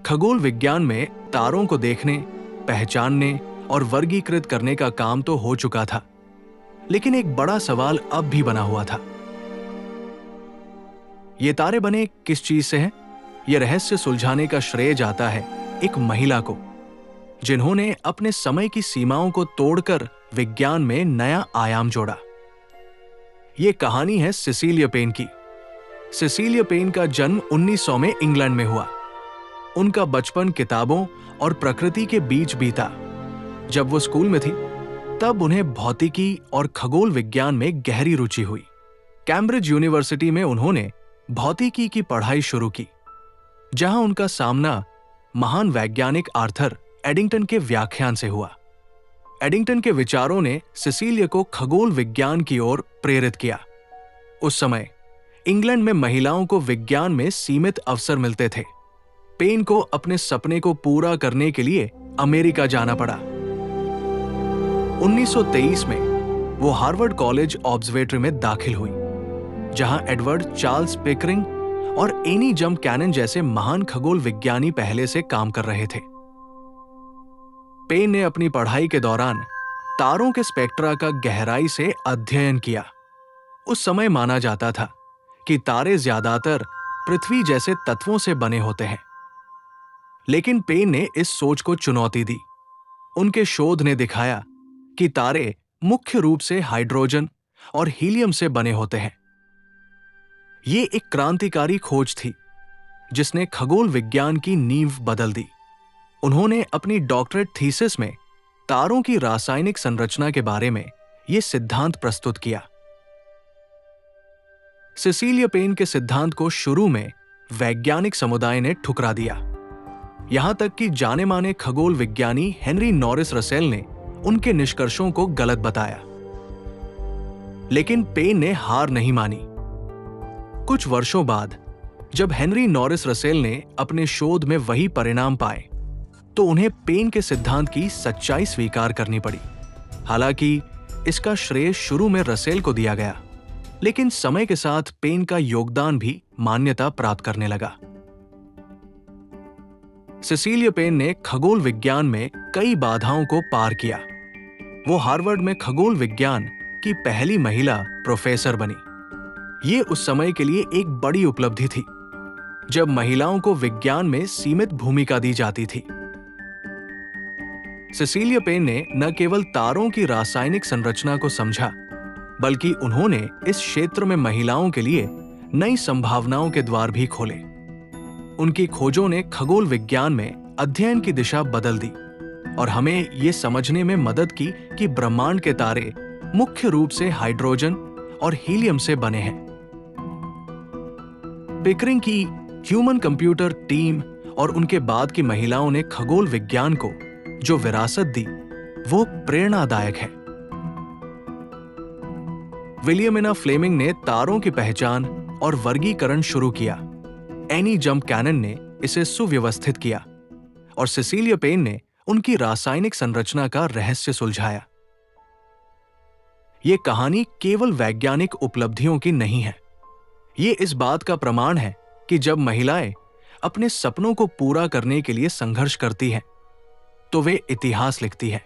खगोल विज्ञान में तारों को देखने, पहचानने और वर्गीकृत करने का काम तो हो चुका था, लेकिन एक बड़ा सवाल अब भी बना हुआ था। ये तारे बने किस चीज से हैं? यह रहस्य सुलझाने का श्रेय जाता है एक महिला को, जिन्होंने अपने समय की सीमाओं को तोड़कर विज्ञान में नया आयाम जोड़ा। यह कहानी है सिसिलिया पेन की। सिसिलिया पेन का जन्म 1900 में इंग्लैंड में हुआ। उनका बचपन किताबों और प्रकृति के बीच बीता। जब वो स्कूल में थी, तब उन्हें भौतिकी और खगोल विज्ञान में गहरी रुचि हुई। कैम्ब्रिज यूनिवर्सिटी में उन्होंने भौतिकी की पढ़ाई शुरू की, जहां उनका सामना महान वैज्ञानिक आर्थर एडिंगटन के व्याख्यान से हुआ। एडिंगटन के विचारों ने सिसिलिया को खगोल विज्ञान की ओर प्रेरित किया। उस समय इंग्लैंड में महिलाओं को विज्ञान में सीमित अवसर मिलते थे। पेन को अपने सपने को पूरा करने के लिए अमेरिका जाना पड़ा। 1923 में वो हार्वर्ड कॉलेज ऑब्जर्वेटरी में दाखिल हुई, जहां एडवर्ड चार्ल्स पिकरिंग और एनी जम कैनन जैसे महान खगोल विज्ञानी पहले से काम कर रहे थे। पेन ने अपनी पढ़ाई के दौरान तारों के स्पेक्ट्रा का गहराई से अध्ययन किया। उस समय माना जाता था कि तारे ज्यादातर पृथ्वी जैसे तत्वों से बने होते हैं, लेकिन पेन ने इस सोच को चुनौती दी। उनके शोध ने दिखाया कि तारे मुख्य रूप से हाइड्रोजन और हीलियम से बने होते हैं। ये एक क्रांतिकारी खोज थी, जिसने खगोल विज्ञान की नींव बदल दी। उन्होंने अपनी डॉक्टरेट थीसिस में तारों की रासायनिक संरचना के बारे में यह सिद्धांत प्रस्तुत किया। सिसिलिया पेन के सिद्धांत को शुरू में वैज्ञानिक समुदाय ने ठुकरा दिया। यहां तक कि जाने माने खगोल विज्ञानी हेनरी नॉरिस रसेल ने उनके निष्कर्षों को गलत बताया। लेकिन पेन ने हार नहीं मानी। कुछ वर्षों बाद जब हेनरी नॉरिस रसेल ने अपने शोध में वही परिणाम पाए, तो उन्हें पेन के सिद्धांत की सच्चाई स्वीकार करनी पड़ी। हालांकि इसका श्रेय शुरू में रसेल को दिया गया, लेकिन समय के साथ पेन का योगदान भी मान्यता प्राप्त करने लगा। सिसिलिया पेन ने खगोल विज्ञान में कई बाधाओं को पार किया। वो हार्वर्ड में खगोल विज्ञान की पहली महिला प्रोफेसर बनी। ये उस समय के लिए एक बड़ी उपलब्धि थी, जब महिलाओं को विज्ञान में सीमित भूमिका दी जाती थी। सिसिलिया पेन ने न केवल तारों की रासायनिक संरचना को समझा, बल्कि उन्होंने इस क्षेत्र में महिलाओं के लिए नई संभावनाओं के द्वार भी खोले। उनकी खोजों ने खगोल विज्ञान में अध्ययन की दिशा बदल दी और हमें यह समझने में मदद की कि ब्रह्मांड के तारे मुख्य रूप से हाइड्रोजन और हीलियम से बने हैं। पिकरिंग की ह्यूमन कंप्यूटर टीम और उनके बाद की महिलाओं ने खगोल विज्ञान को जो विरासत दी, वो प्रेरणादायक है। विलियमिना फ्लेमिंग ने तारों की पहचान और वर्गीकरण शुरू किया। एनी जम कैनन ने इसे सुव्यवस्थित किया और सिसिलिया पेन ने उनकी रासायनिक संरचना का रहस्य सुलझाया। यह कहानी केवल वैज्ञानिक उपलब्धियों की नहीं है। यह इस बात का प्रमाण है कि जब महिलाएं अपने सपनों को पूरा करने के लिए संघर्ष करती हैं, तो वे इतिहास लिखती हैं।